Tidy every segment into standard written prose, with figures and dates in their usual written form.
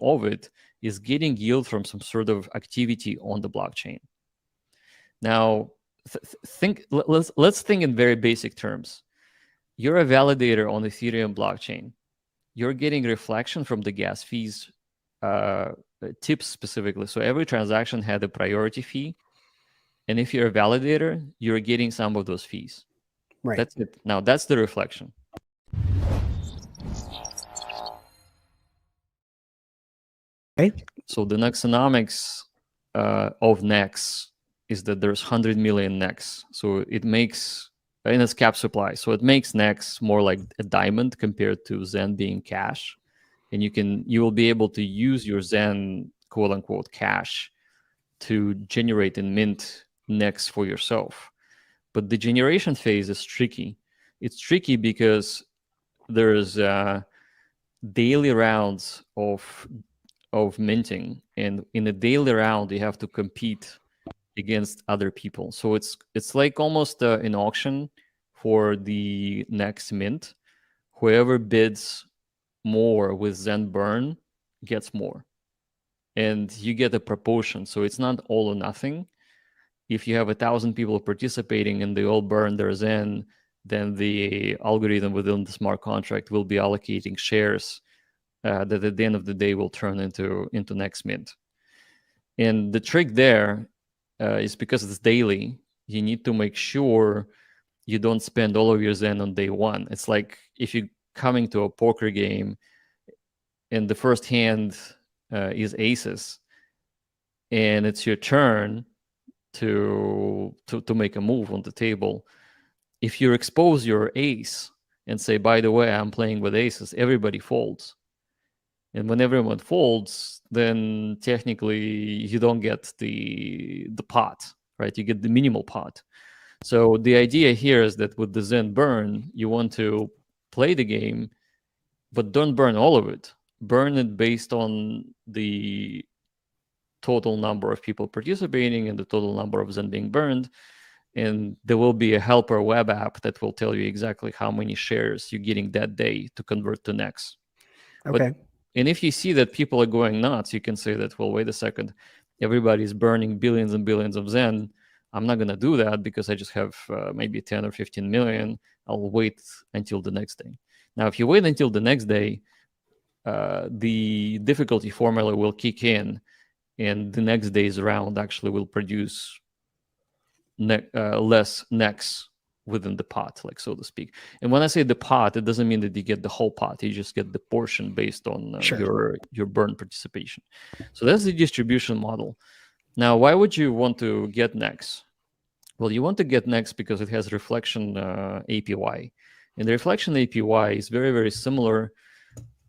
of it is getting yield from some sort of activity on the blockchain. Now, let's think in very basic terms. You're a validator on Ethereum blockchain. You're getting reflection from the gas fees, tips specifically. So every transaction had a priority fee. And if you're a validator, you're getting some of those fees. Right. That's it. Now, that's the reflection. Okay. So the NEXonomics of NEX is that there's 100 million NEX. So it makes, and it's cap supply. So it makes NEX more like a diamond compared to Zen being cash. And you will be able to use your Zen quote unquote cash to generate and mint NEX for yourself. But the generation phase is tricky. It's tricky because there's daily rounds of minting, and in a daily round you have to compete against other people. So it's like almost an auction for the next mint. Whoever bids more with Zen burn gets more, and you get a proportion. So it's not all or nothing. If you have 1,000 people participating and they all burn their Zen, then the algorithm within the smart contract will be allocating shares that at the end of the day will turn into next mint. And the trick there is because it's daily, you need to make sure you don't spend all of your Zen on day one. It's like if you're coming to a poker game and the first hand is aces, and it's your turn to make a move on the table. If you expose your ace and say, by the way, I'm playing with aces, everybody folds. And when everyone folds, then technically you don't get the pot, right? You get the minimal pot. So the idea here is that with the Zen burn, you want to play the game, but don't burn all of it. Burn it based on the total number of people participating and the total number of Zen being burned. And there will be a helper web app that will tell you exactly how many shares you're getting that day to convert to NEX. Okay. And if you see that people are going nuts, you can say that, well, wait a second, everybody's burning billions and billions of Zen. I'm not going to do that because I just have maybe 10 or 15 million. I'll wait until the next day. Now, if you wait until the next day, the difficulty formula will kick in, and the next day's round actually will produce less NEX within the pot, like so to speak. And when I say the pot, it doesn't mean that you get the whole pot. You just get the portion based on Sure. your burn participation. So that's the distribution model. Now, why would you want to get NEX? Well, you want to get NEX because it has reflection APY. And the reflection APY is very, very similar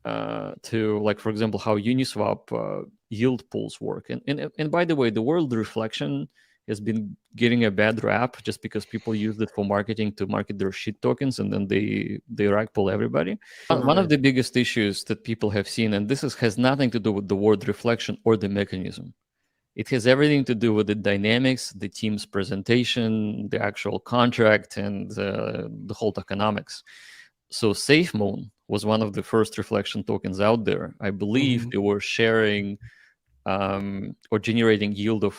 to, like, for example, how Uniswap yield pools work. And by the way, the word reflection has been getting a bad rap just because people use it for marketing to market their shit tokens, and then they rag pull everybody. One of the biggest issues that people have seen, and this has nothing to do with the word reflection or the mechanism. It has everything to do with the dynamics, the team's presentation, the actual contract, and the whole tokenomics. So SafeMoon was one of the first reflection tokens out there. I believe they were sharing or generating yield of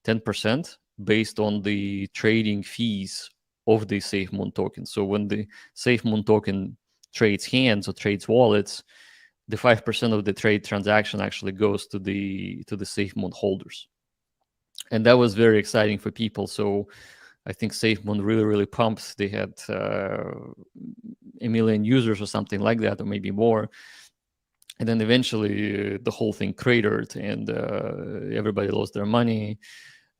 10% based on the trading fees of the SafeMoon token. So when the SafeMoon token trades hands or trades wallets, the 5% of the trade transaction actually goes to the SafeMoon holders. And that was very exciting for people. So I think SafeMoon really, really pumped. They had 1 million users or something like that, or maybe more. And then eventually the whole thing cratered, and everybody lost their money.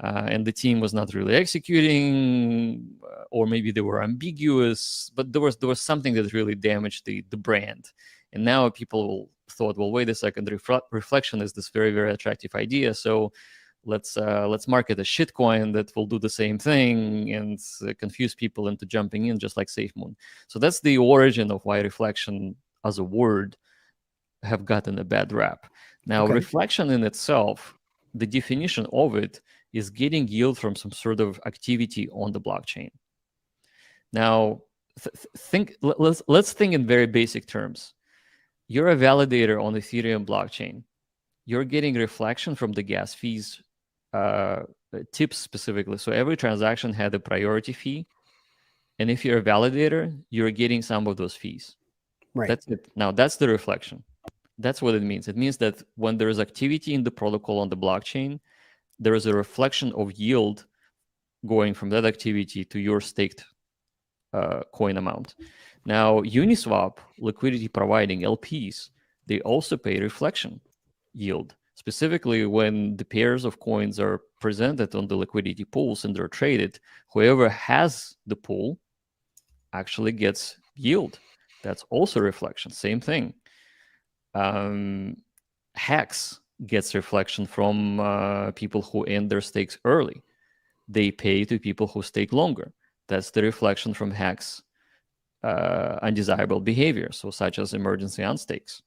And the team was not really executing, or maybe they were ambiguous. But there was something that really damaged the brand. And now people thought, well, wait a second, reflection is this very, very attractive idea. So let's market a shitcoin that will do the same thing and confuse people into jumping in, just like SafeMoon. So that's the origin of why reflection as a word have gotten a bad rap. Now, reflection in itself, the definition of it is getting yield from some sort of activity on the blockchain. Now, let's think in very basic terms. you're a validator on Ethereum blockchain. You're getting reflection from the gas fees tips specifically. So every transaction had a priority fee. And if you're a validator, you're getting some of those fees. Right. That's it. Now, that's the reflection. That's what it means. It means that when there is activity in the protocol on the blockchain, there is a reflection of yield going from that activity to your staked coin amount. Now, Uniswap, liquidity providing LPs, they also pay reflection yield, specifically when the pairs of coins are presented on the liquidity pools and they're traded. Whoever has the pool actually gets yield. That's also reflection. Same thing. Hex gets reflection from people who end their stakes early. They pay to people who stake longer. That's the reflection from Hex undesirable behavior, so such as emergency unstakes.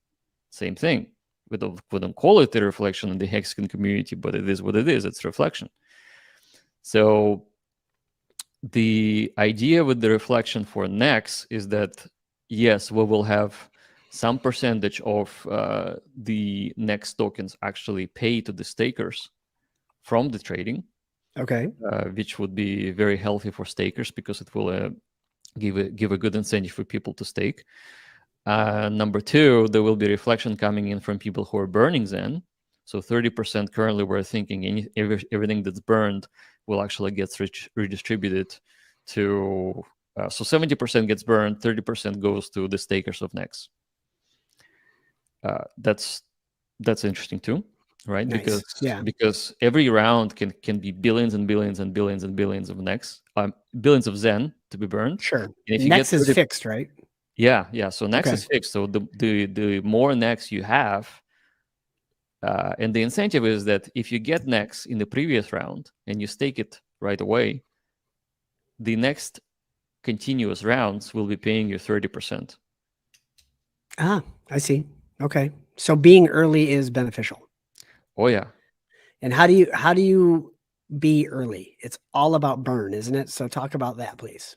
Same thing. We don't call it a reflection in the Hexagon community, but it is what it is. It's reflection. So the idea with the reflection for NEX is that, yes, we will have some percentage of the NEX tokens actually pay to the stakers from the trading, Okay. which would be very healthy for stakers because it will give a good incentive for people to stake. Number two, there will be reflection coming in from people who are burning Zen. So 30% currently we're thinking everything that's burned will actually get redistributed to, so 70% gets burned, 30% goes to the stakers of NEX. That's interesting too, right? Nice. Because every round can be billions and billions and billions and billions of NEX, billions of Zen to be burned. Sure. And if you NEX get is fixed, right? Yeah. So NEX Okay. is fixed. So the more NEX you have, and the incentive is that if you get NEX in the previous round and you stake it right away, the next continuous rounds will be paying you 30%. Ah, I see. Okay. So being early is beneficial. Oh yeah. And how do you be early? It's all about burn, isn't it? So talk about that, please.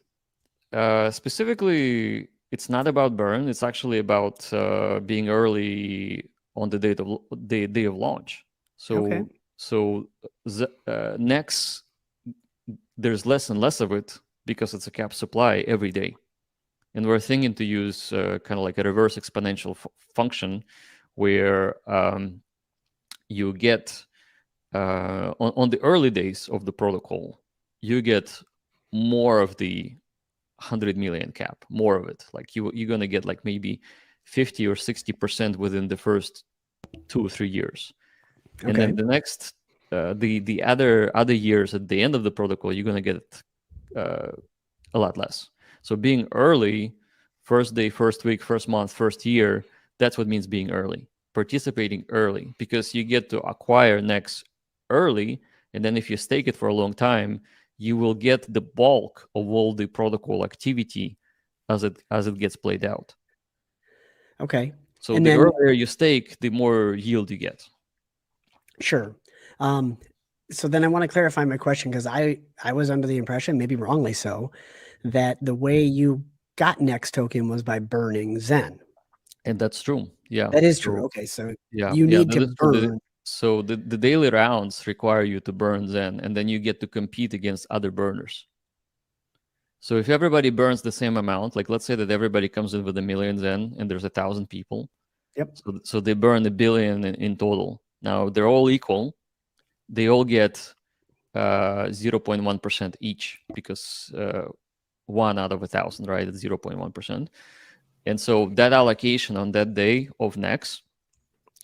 Specifically, it's not about burn. It's actually about being early on the day of launch. Okay. So NEX, there's less and less of it because it's a cap supply every day. And we're thinking to use kind of like a reverse exponential function where you get, on the early days of the protocol, you get more of the 100 million cap, more of it. Like you're going to get like maybe 50 or 60% within the first 2 or 3 years. And then the next, the other years at the end of the protocol, you're going to get a lot less. So being early, first day, first week, first month, first year, that's what means being early, participating early, because you get to acquire NEX early. And then if you stake it for a long time, you will get the bulk of all the protocol activity as it gets played out. Okay. So and the then, earlier you stake, the more yield you get. Sure. So then I want to clarify my question because I was under the impression, maybe wrongly so, that the way you got NEX token was by burning Zen. And that's true. Yeah. That is true. Okay. So Yeah, you need that to is true. burn. So the daily rounds require you to burn Zen, and then you get to compete against other burners. So if everybody burns the same amount, like let's say that everybody comes in with 1 million Zen and there's 1,000 people. Yep. So they burn 1 billion in total. Now they're all equal. They all get 0.1% each because 1 out of 1,000, right? It's 0.1%. And so that allocation on that day of NEX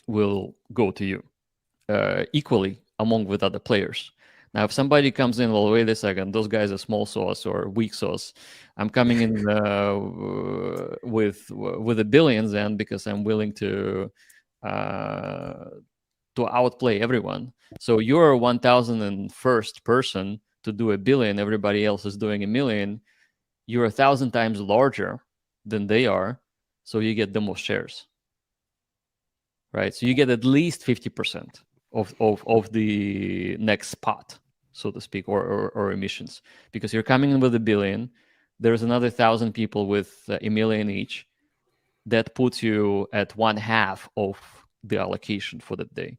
will go to you equally among with other players. Now, if somebody comes in, well, wait a second, those guys are small sauce or weak sauce. I'm coming in with 1 billion Zen because I'm willing to outplay everyone. So you're 1,001st person to do 1 billion. Everybody else is doing 1 million. You're 1,000 times larger than they are, so you get the most shares, right? So you get at least 50% of the next pot, so to speak, or emissions, because you're coming in with 1 billion. There's another 1,000 people with 1 million each. that puts you at 1/2 of the allocation for that day.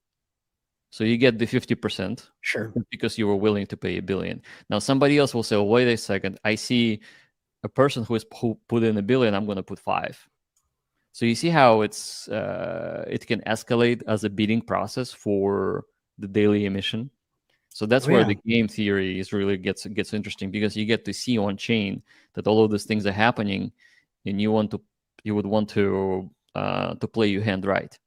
So you get the 50%. Sure. Because you were willing to pay $1 billion. Now somebody else will say, well, wait a second, I see a person who put in $1 billion, I'm going to put 5. So you see how it can escalate as a bidding process for the daily emission. So that's where the game theory is really gets interesting, because you get to see on chain that all of these things are happening, and you would want to play your hand right.